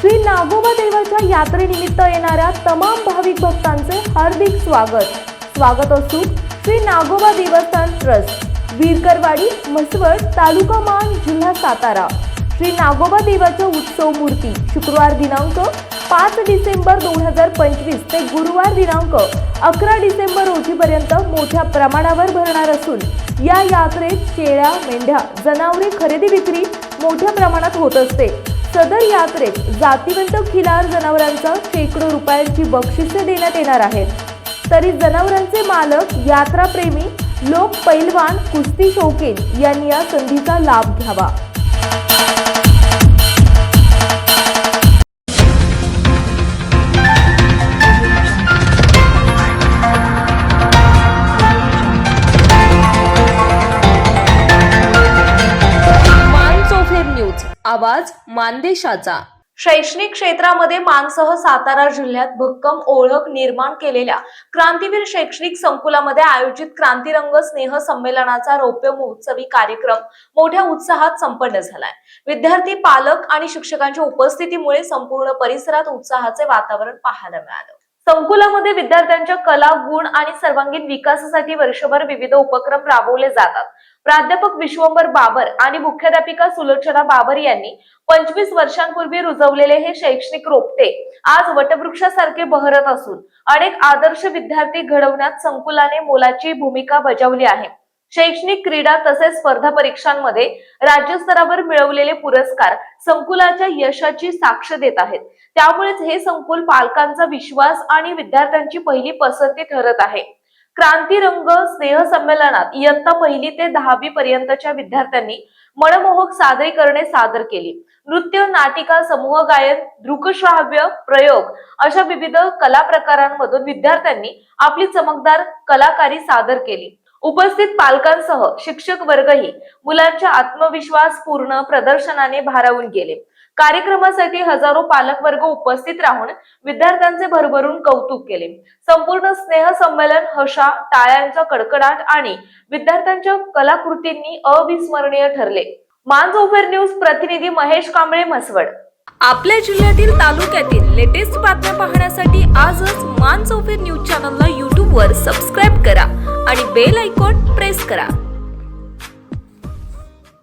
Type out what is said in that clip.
श्री नागोबा देवाच्या यात्रेनिमित्त येणाऱ्या तमाम भाविक भक्तांचे हार्दिक स्वागत असो। श्री नागोबा देवस्थान ट्रस्ट, वीरकरवाडी, म्हसवड, तालुका मान, जिल्हा सातारा। श्री नागोबा देवाच्या उत्सव मूर्ती शुक्रवार दिनांक 5 डिसेंबर 2025 ते गुरुवार दिनांक 11 डिसेंबर रोजीपर्यंत मोठ्या प्रमाणावर भरणार असून या यात्रेत शेळ्या, मेंढ्या, जनावरे खरेदी विक्री मोठ्या प्रमाणात होत असते। सदर यात्रेत जातिवंत खिलार जनावरांचा शेकडो रुपयांची बक्षिसे देण्यात येणार आहेत। तरी जनावरांचे मालक, यात्राप्रेमी लोक, पैलवान, कुस्ती शौकीन यांनी या संधीचा लाभ घ्यावा। आवाज मानदेशाचा। शैक्षणिक क्षेत्रामध्ये मानसह सातारा जिल्ह्यात भक्कम ओळख निर्माण केलेल्या क्रांतीवीर शैक्षणिक संकुलामध्ये आयोजित क्रांतिरंग स्नेह संमेलनाचा रौप्य महोत्सवी कार्यक्रम मोठ्या उत्साहात संपन्न झालाय। विद्यार्थी, पालक आणि शिक्षकांच्या उपस्थितीमुळे संपूर्ण परिसरात उत्साहाचे वातावरण पाहायला मिळालं। संकुलामध्ये विद्यार्थ्यांच्या कला, गुण आणि सर्वांगीण विकासासाठी वर्षभर विविध उपक्रम राबवले जातात। प्राध्यापक विश्वंभर बाबर आणि मुख्याध्यापिका सुलोचना बाबर यांनी 25 वर्षांपूर्वी रुजवलेले हे शैक्षणिक रोपटे आज वटवृक्षासारखे बहरत असून अनेक आदर्श विद्यार्थी घडवण्यात संकुलाने मोलाची भूमिका बजावली आहे। शैक्षणिक, क्रीडा तसेच स्पर्धा परीक्षांमध्ये राज्यस्तरावर मिळवलेले पुरस्कार संकुलाच्या यशाची साक्ष देत आहेत। त्यामुळेच हे संकुल पालकांचा विश्वास आणि विद्यार्थ्यांची पहिली पसंती ठरत आहे। क्रांतिरंग स्नेह संमेलनात इयत्ता 1 ते 10वी पर्यंतच्या विद्यार्थ्यांनी मनमोहक सादरीकरणे सादर केली। नृत्य, नाटिका, समूह गायन, दृकश्राव्य, प्रयोग अशा विविध कला प्रकारांमधून विद्यार्थ्यांनी आपली चमकदार कलाकारी सादर केली। उपस्थित पालकांसह शिक्षक वर्गही मुलांच्या आत्मविश्वास पूर्ण प्रदर्शनाने भारावून गेले। कार्यक्रमासाठी हजारो पालक वर्ग उपस्थित राहून विद्यार्थ्यांचे भरभरून कौतुक केले। संपूर्ण स्नेह संमेलन हशा, टाळ्यांचा कडकडाट आणि विद्यार्थ्यांच्या कलाकृतींनी अविस्मरणीय ठरले। मानसोफर न्यूज प्रतिनिधी महेश कांबळे, म्हसवड। आपल्या जिल्ह्यातील, तालुक्यातील लेटेस्ट बातम्या पाहण्यासाठी आजच मानसोफर न्यूज चॅनलला YouTube वर सबस्क्राइब करा आणि बेल आयकॉन प्रेस करा।